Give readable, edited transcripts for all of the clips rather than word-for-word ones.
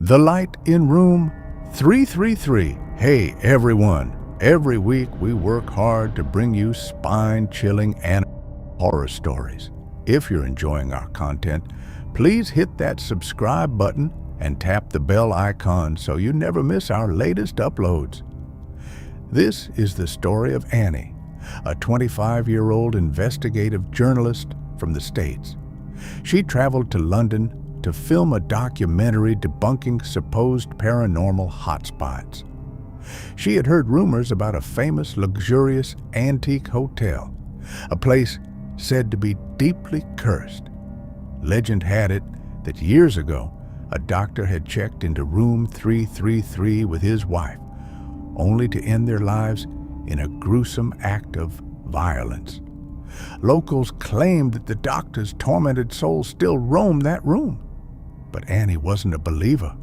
The light in room 333. Hey everyone, every week we work hard to bring you spine-chilling and horror stories. If you're enjoying our content, please hit that subscribe button and tap the bell icon so you never miss our latest uploads. This is the story of Annie, a 25-year-old investigative journalist from the States. She traveled to London to film a documentary debunking supposed paranormal hotspots. She had heard rumors about a famous, luxurious, antique hotel, a place said to be deeply cursed. Legend had it that years ago, a doctor had checked into room 333 with his wife, only to end their lives in a gruesome act of violence. Locals claimed that the doctor's tormented soul still roamed that room. But Annie wasn't a believer.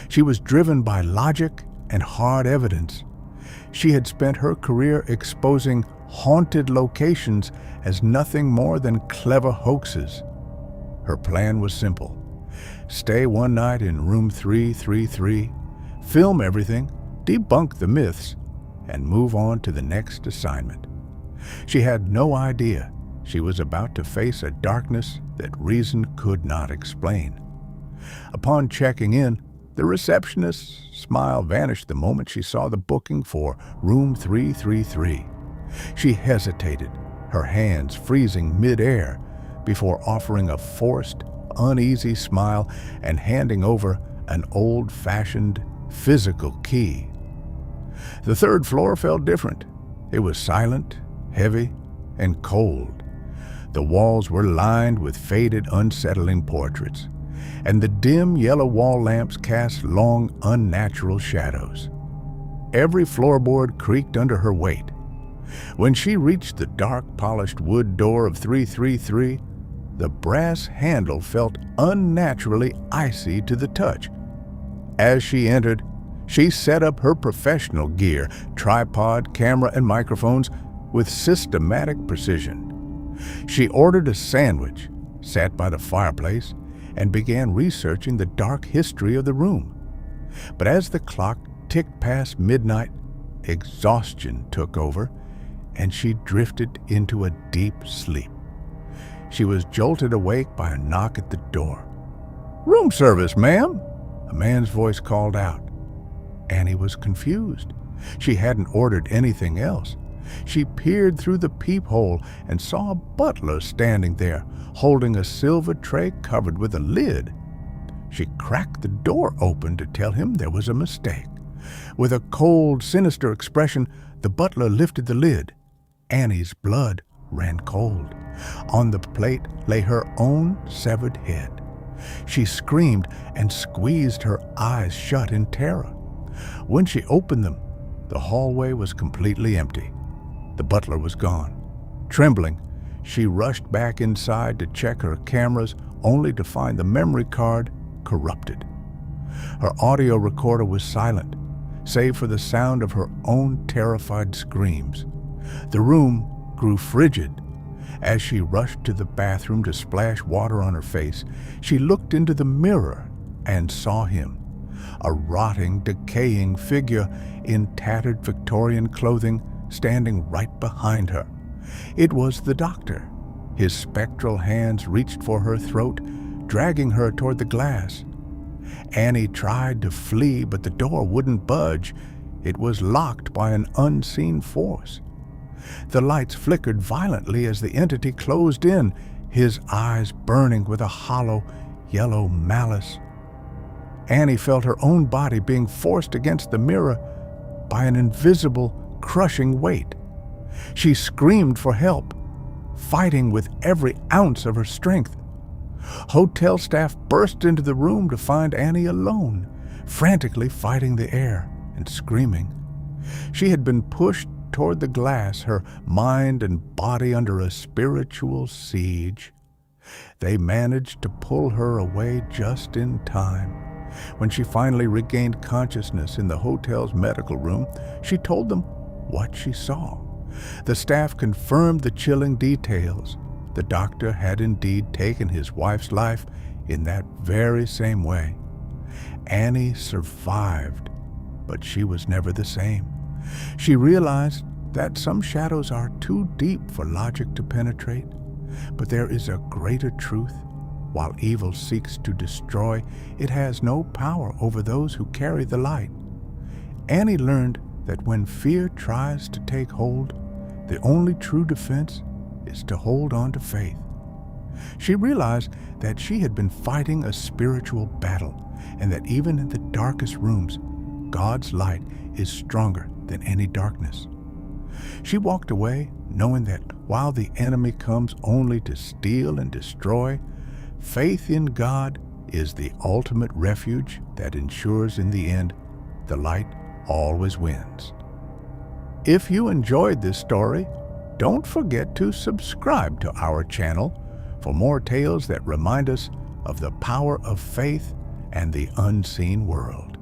She was driven by logic and hard evidence. She had spent her career exposing haunted locations as nothing more than clever hoaxes. Her plan was simple. Stay one night in room 333, film everything, debunk the myths, and move on to the next assignment. She had no idea she was about to face a darkness that reason could not explain. Upon checking in, the receptionist's smile vanished the moment she saw the booking for room 333. She hesitated, her hands freezing mid-air, before offering a forced, uneasy smile and handing over an old-fashioned physical key. The third floor felt different. It was silent, heavy, and cold. The walls were lined with faded, unsettling portraits, and the dim yellow wall lamps cast long, unnatural shadows. Every floorboard creaked under her weight. When she reached the dark, polished wood door of 333, the brass handle felt unnaturally icy to the touch. As she entered, she set up her professional gear, tripod, camera, and microphones with systematic precision. She ordered a sandwich, sat by the fireplace, and began researching the dark history of the room. But as the clock ticked past midnight, exhaustion took over, and she drifted into a deep sleep. She was jolted awake by a knock at the door. "Room service, ma'am," a man's voice called out. Annie was confused. She hadn't ordered anything else. She peered through the peephole and saw a butler standing there, holding a silver tray covered with a lid. She cracked the door open to tell him there was a mistake. With a cold, sinister expression, the butler lifted the lid. Annie's blood ran cold. On the plate lay her own severed head. She screamed and squeezed her eyes shut in terror. When she opened them, the hallway was completely empty. The butler was gone. Trembling, she rushed back inside to check her cameras, only to find the memory card corrupted. Her audio recorder was silent, save for the sound of her own terrified screams. The room grew frigid. As she rushed to the bathroom to splash water on her face, she looked into the mirror and saw him, a rotting, decaying figure in tattered Victorian clothing, standing right behind her. It was the doctor. His spectral hands reached for her throat, dragging her toward the glass. Annie tried to flee, but the door wouldn't budge. It was locked by an unseen force. The lights flickered violently as the entity closed in, his eyes burning with a hollow, yellow malice. Annie felt her own body being forced against the mirror by an invisible, crushing weight. She screamed for help, fighting with every ounce of her strength. Hotel staff burst into the room to find Annie alone, frantically fighting the air and screaming. She had been pushed toward the glass, her mind and body under a spiritual siege. They managed to pull her away just in time. When she finally regained consciousness in the hotel's medical room, she told them what she saw. The staff confirmed the chilling details. The doctor had indeed taken his wife's life in that very same way. Annie survived, but she was never the same. She realized that some shadows are too deep for logic to penetrate, but there is a greater truth. While evil seeks to destroy, it has no power over those who carry the light. Annie learned that when fear tries to take hold, the only true defense is to hold on to faith. She realized that she had been fighting a spiritual battle, and that even in the darkest rooms, God's light is stronger than any darkness. She walked away knowing that while the enemy comes only to steal and destroy, faith in God is the ultimate refuge that ensures in the end the light always wins. If you enjoyed this story, don't forget to subscribe to our channel for more tales that remind us of the power of faith and the unseen world.